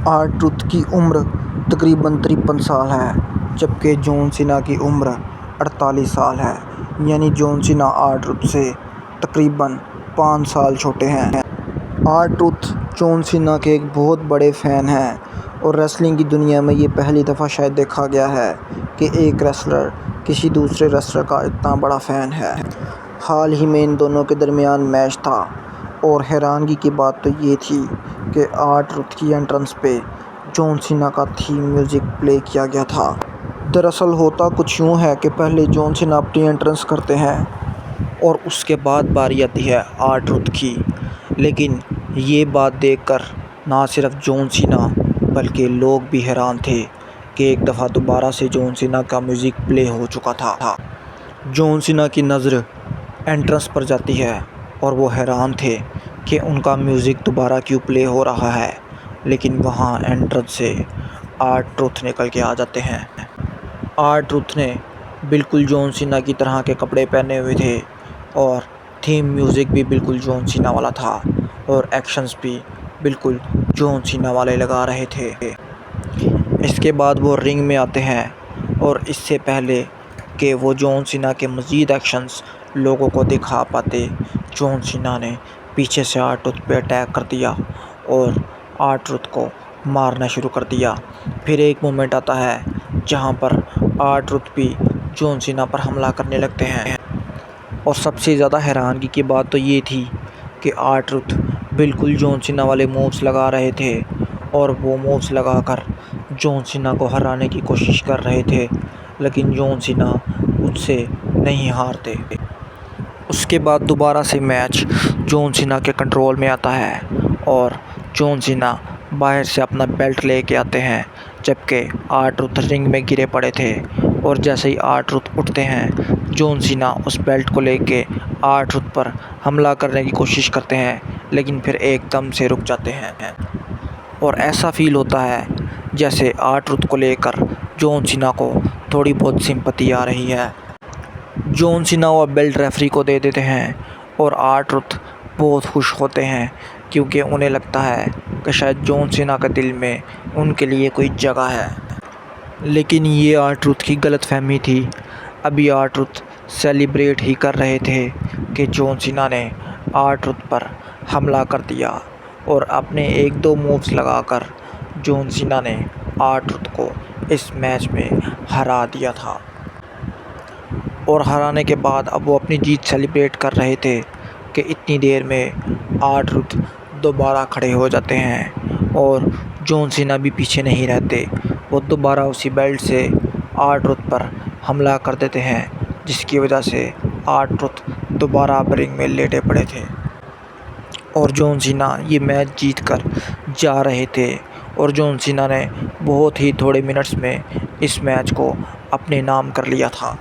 Are-truth की उम्र तकरीबन 53 साल है, जबकि जॉन सीना की उम्र 48 साल है। यानी जॉन सीना आर-ट्रूथ से तकरीबन 5 साल छोटे हैं। आर-ट्रूथ जॉन सीना के एक बहुत बड़े फ़ैन हैं और रेसलिंग की दुनिया में ये पहली दफ़ा शायद देखा गया है कि एक रेसलर किसी दूसरे रेसलर का इतना बड़ा फ़ैन है। हाल ही में इन दोनों के दरमियान मैच था और हैरानगी की बात तो ये थी कि आर-ट्रूथ की एंट्रेंस पे जॉन सीना का थीम म्यूज़िक प्ले किया गया था। दरअसल होता कुछ यूँ है कि पहले जॉन सीना अपनी एंट्रेंस करते हैं और उसके बाद बारी आती है आर-ट्रूथ की। लेकिन ये बात देखकर ना सिर्फ जॉन सीना बल्कि लोग भी हैरान थे कि एक दफ़ा दोबारा से जॉन सीना का म्यूज़िक प्ले हो चुका था। जॉन सीना की नज़र एंट्रेंस पर जाती है और वो हैरान थे कि उनका म्यूज़िक दोबारा क्यों प्ले हो रहा है, लेकिन वहाँ एंट्रेंस से आर-ट्रूथ निकल के आ जाते हैं। आर-ट्रूथ ने बिल्कुल जॉन सीना की तरह के कपड़े पहने हुए थे और थीम म्यूज़िक भी बिल्कुल जॉन सीना वाला था और एक्शंस भी बिल्कुल जॉन सीना वाले लगा रहे थे। इसके बाद वो रिंग में आते हैं और इससे पहले कि वो जॉन सीना के मज़ीद एक्शंस लोगों को दिखा पाते, जॉन सीना ने पीछे से आर-ट्रूथ पे अटैक कर दिया और आर-ट्रूथ को मारना शुरू कर दिया। फिर एक मोमेंट आता है जहाँ पर आर-ट्रूथ भी जॉन सीना पर हमला करने लगते हैं और सबसे ज़्यादा हैरानगी की बात तो ये थी कि आर-ट्रूथ बिल्कुल जॉन सीना वाले मूव्स लगा रहे थे और वो मूव्स लगाकर जॉन सीना को हराने की कोशिश कर रहे थे, लेकिन जॉन सीना उससे नहीं हारते। उसके बाद दोबारा से मैच जॉन सीना के कंट्रोल में आता है और जॉन सीना बाहर से अपना बेल्ट लेके आते हैं, जबकि आर-ट्रूथ रिंग में गिरे पड़े थे और जैसे ही आर-ट्रूथ उठते हैं, जॉन सीना उस बेल्ट को लेके आर-ट्रूथ पर हमला करने की कोशिश करते हैं, लेकिन फिर एकदम से रुक जाते हैं और ऐसा फील होता है जैसे आर-ट्रूथ को लेकर जॉन सीना को थोड़ी बहुत सिंपैथी आ रही है। जॉन सीना वो बेल्ट रेफरी को दे देते हैं और आर-ट्रूथ बहुत खुश होते हैं क्योंकि उन्हें लगता है कि शायद जॉन सीना के दिल में उनके लिए कोई जगह है। लेकिन ये आर-ट्रूथ की गलतफहमी थी। अभी आर-ट्रूथ सेलिब्रेट ही कर रहे थे कि जॉन सीना ने आर-ट्रूथ पर हमला कर दिया और अपने एक दो मूव्स लगाकर जॉन सीना ने आर-ट्रूथ को इस मैच में हरा दिया था और हराने के बाद अब वो अपनी जीत सेलिब्रेट कर रहे थे कि इतनी देर में आर-ट्रूथ दोबारा खड़े हो जाते हैं और जॉन सीना भी पीछे नहीं रहते। वो दोबारा उसी बेल्ट से आर-ट्रूथ पर हमला कर देते हैं, जिसकी वजह से आर-ट्रूथ दोबारा रिंग में लेटे पड़े थे और जॉन सीना ये मैच जीत कर जा रहे थे और जॉन सीना ने बहुत ही थोड़े मिनट्स में इस मैच को अपने नाम कर लिया था।